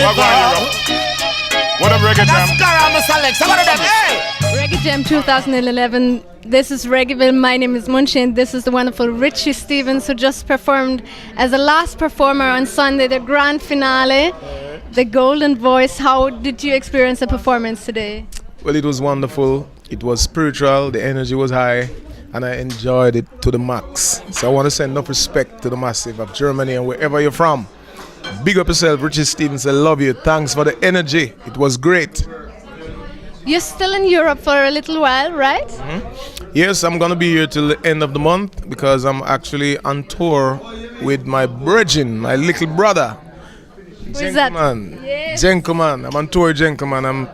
What up, Reggae Jam? Reggae Jam 2011. This is Reggaeville. My name is Munshi, and this is the wonderful Richie Stevens, who just performed as the last performer on Sunday, the grand finale, the Golden Voice. How did you experience the performance today? Well, it was wonderful. It was spiritual. The energy was high, and I enjoyed it to the max. So I want to send enough respect to the massive of Germany and wherever you're from. Big up yourself, Richie Stevens. I love you. Thanks for the energy. It was great. You're still in Europe for a little while, right? Mm-hmm. Yes, I'm going to be here till the end of the month because I'm actually on tour with my brethren, my little brother. Who is that? Yes. Gentleman. I'm on tour with Gentleman. I'm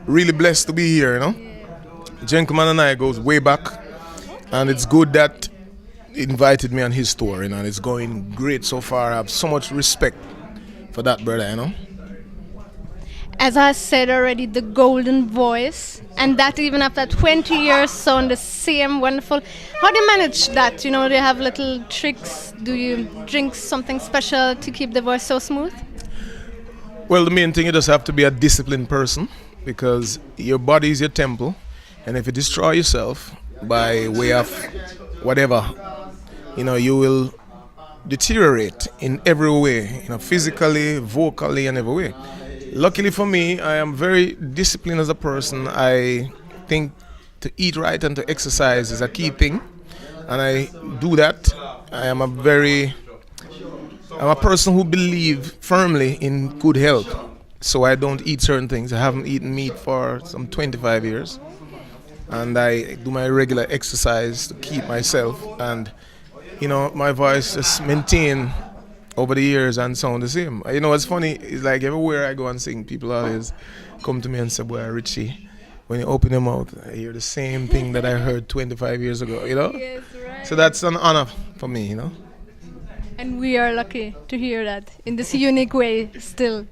really blessed to be here, you know. Gentleman and I goes way back, and it's good that he invited me on his tour, you know, and it's going great so far. I have so much respect for that brother, you know. As I said already, the Golden Voice, and that even after 20 years sound the same wonderful. How do you manage that? You know, do you have little tricks? Do you drink something special to keep the voice so smooth? Well, the main thing, you just have to be a disciplined person because your body is your temple, and if you destroy yourself by way of whatever, you know, you will deteriorate in every way, you know, physically, vocally, and every way. Luckily for me, I am very disciplined as a person. I think to eat right and to exercise is a key thing, and I do that. I'm a person who believes firmly in good health, so I don't eat certain things. I haven't eaten meat for some 25 years, and I do my regular exercise to keep myself, and you know, my voice just maintain over the years and sound the same. You know what's funny is like everywhere I go and sing, people always come to me and say, "Boy, Richie, when you open your mouth, I hear the same thing that I heard 25 years ago," you know? Yes, right. So that's an honor for me, you know? And we are lucky to hear that in this unique way still.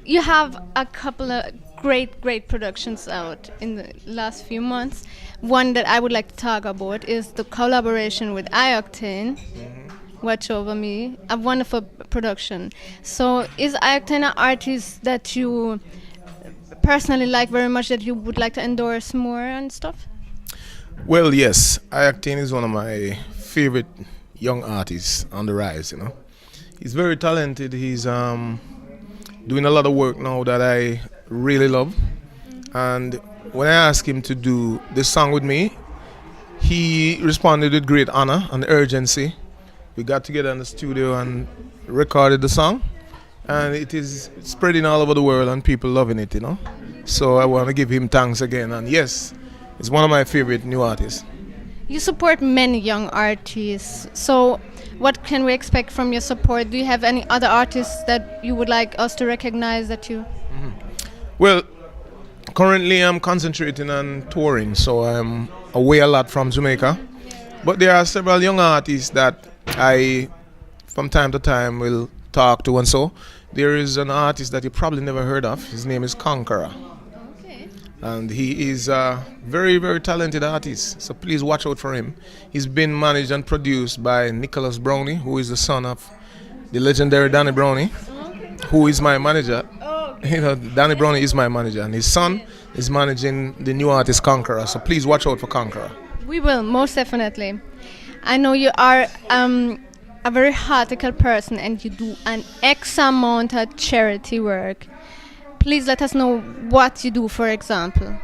You have a couple of great productions out in the last few months. One that I would like to talk about is the collaboration with iOctane. Watch Over Me, a wonderful production. So is iOctane an artist that you personally like very much, that you would like to endorse more and stuff? Well, yes, iOctane is one of my favorite young artists on the rise, you know. He's very talented. He's doing a lot of work now that I really love. And when I asked him to do this song with me, he responded with great honor and urgency. We got together in the studio and recorded the song, and it is spreading all over the world and people loving it, you know. So I want to give him thanks again, and yes, it's one of my favorite new artists. You support many young artists, so what can we expect from your support? Do you have any other artists that you would like us to recognize that you... Well, currently I'm concentrating on touring, so I'm away a lot from Jamaica, but there are several young artists that I, from time to time, will talk to, and so there is an artist that you probably never heard of. His name is Conqueror. Okay. And he is a very, very talented artist, so please watch out for him. He's been managed and produced by Nicholas Brownie, who is the son of the legendary Danny Brownie, who is my manager. You know, Danny Brownie is my manager, and his son is managing the new artist Conqueror, so please watch out for Conqueror. We will, most definitely. I know you are a very heartical person, and you do an X amount of charity work. Please let us know what you do, for example.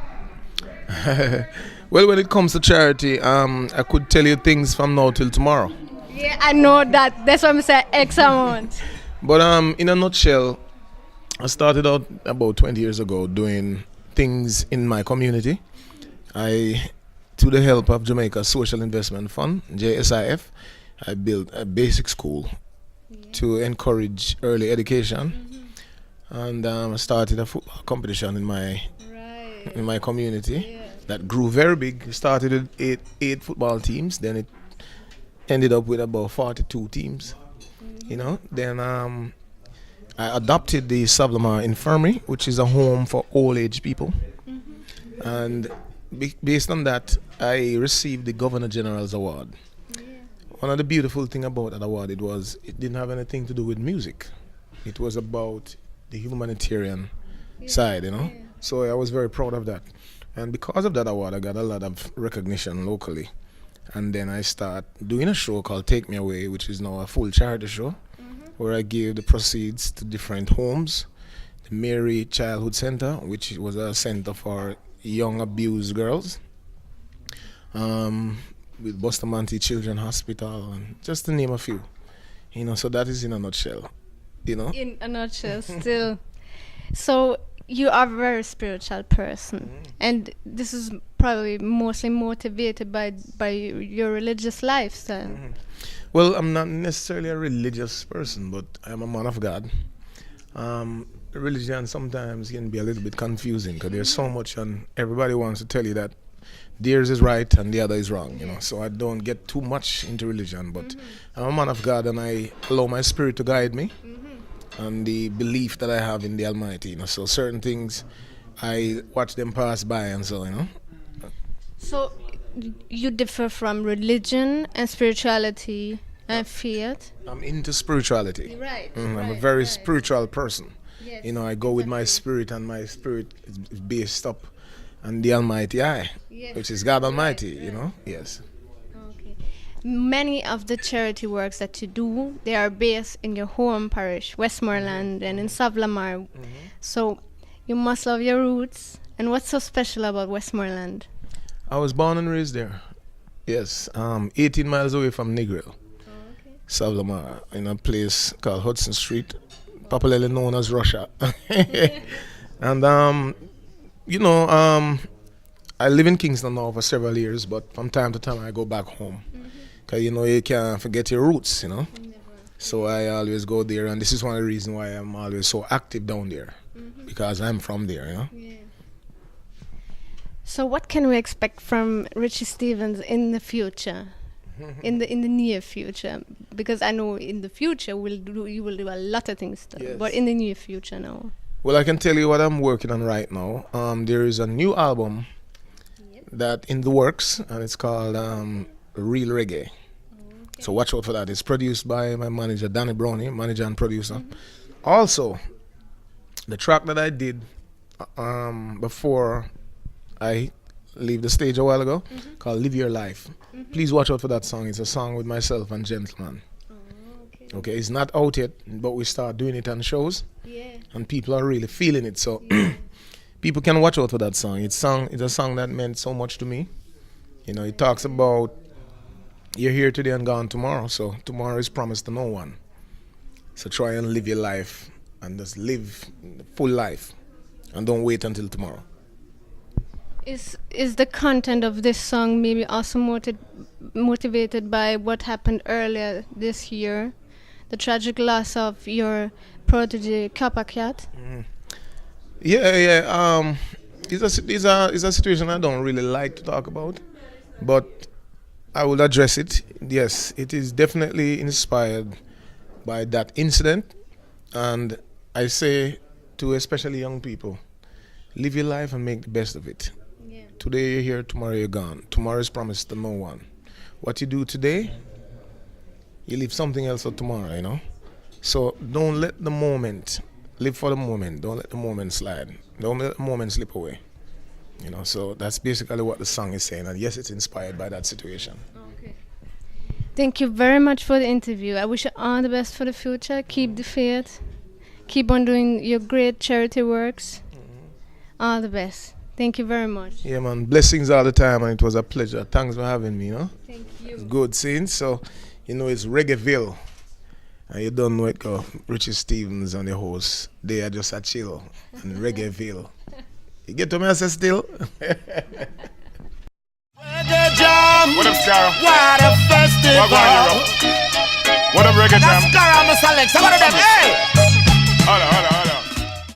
Well, when it comes to charity, I could tell you things from now till tomorrow. Yeah, I know that. That's why I'm saying X amount. But in a nutshell, I started out about 20 years ago doing things in my community. To the help of Jamaica Social Investment Fund, JSIF, I built a basic school to encourage early education, and I started a football competition in my community that grew very big. It started with eight football teams, then it ended up with about 42 teams. You know, then I adopted the Sablamar Infirmary, which is a home for old age people, and based on that, I received the Governor General's Award. One of the beautiful things about that award, it didn't have anything to do with music. It was about the humanitarian side, you know. So I was very proud of that. And because of that award, I got a lot of recognition locally. And then I start doing a show called Take Me Away, which is now a full charity show, where I give the proceeds to different homes. The Mary Childhood Center, which was a center for young abused girls. With Bustamante Children's Hospital, and just to name a few. You know, so that is in a nutshell, you know. In a nutshell, still. So you are a very spiritual person, and this is probably mostly motivated by your religious lifestyle. Well, I'm not necessarily a religious person, but I'm a man of God. Religion sometimes can be a little bit confusing because there's so much, and everybody wants to tell you that theirs is right and the other is wrong, you know. So I don't get too much into religion, but I'm a man of God, and I allow my spirit to guide me, and the belief that I have in the Almighty, you know. So certain things, I watch them pass by, and so, you know. So you differ from religion and spirituality and faith. I'm into spirituality. Right. I'm a very spiritual person. Yes, you know, I go with my spirit, and my spirit is based up on the Almighty I, which is God Almighty, you know. Yes. Okay. Many of the charity works that you do, they are based in your home parish, Westmoreland, and in Savlamar. So you must love your roots. And what's so special about Westmoreland? I was born and raised there. Yes, 18 miles away from Negril, Savlamar, in a place called Hudson Street, popularly known as Russia. And you know, I live in Kingston now for several years, but from time to time I go back home. Because, you know, you can't forget your roots, you know. So I always go there, and this is one of the reasons why I'm always so active down there, because I'm from there, you know. So what can we expect from Richie Stephens in the future? In the near future? Because I know in the future you will do a lot of things, but in the near future now. Well, I can tell you what I'm working on right now. There is a new album that in the works, and it's called Real Reggae. So watch out for that. It's produced by my manager, Danny Brownie, manager and producer. Also, the track that I did before I leave the stage a while ago, called Live Your Life. Please watch out for that song. It's a song with myself and Gentleman. Okay, it's not out yet, but we start doing it on shows, and people are really feeling it. So people can watch out for that song. It's a song that meant so much to me. You know, it talks about you're here today and gone tomorrow. So tomorrow is promised to no one. So try and live your life, and just live the full life, and don't wait until tomorrow. Is the content of this song maybe also motivated by what happened earlier this year? The tragic loss of your protege, Kappa Cat? Yeah. It's a situation I don't really like to talk about, but I will address it. Yes, it is definitely inspired by that incident, and I say to especially young people, live your life and make the best of it. Today you're here, tomorrow you're gone. Tomorrow is promised to no one. What you do today, you leave something else for tomorrow, you know. So don't let the moment, live for the moment. Don't let the moment slide. Don't let the moment slip away. You know, so that's basically what the song is saying. And yes, it's inspired by that situation. Okay. Thank you very much for the interview. I wish you all the best for the future. Keep the faith. Keep on doing your great charity works. All the best. Thank you very much. Yeah, man. Blessings all the time, and it was a pleasure. Thanks for having me, you know. Thank you. It's good scene. So, you know, it's Reggaeville. And you don't know it, go. Richie Stephens and the host. They are just a chill. And Reggaeville. You get to me, I say still? Reggae jam. What up, Scar? What a festival. What up, Reggae jam? Scar, I'm a select. Some of them, hey! Hold on.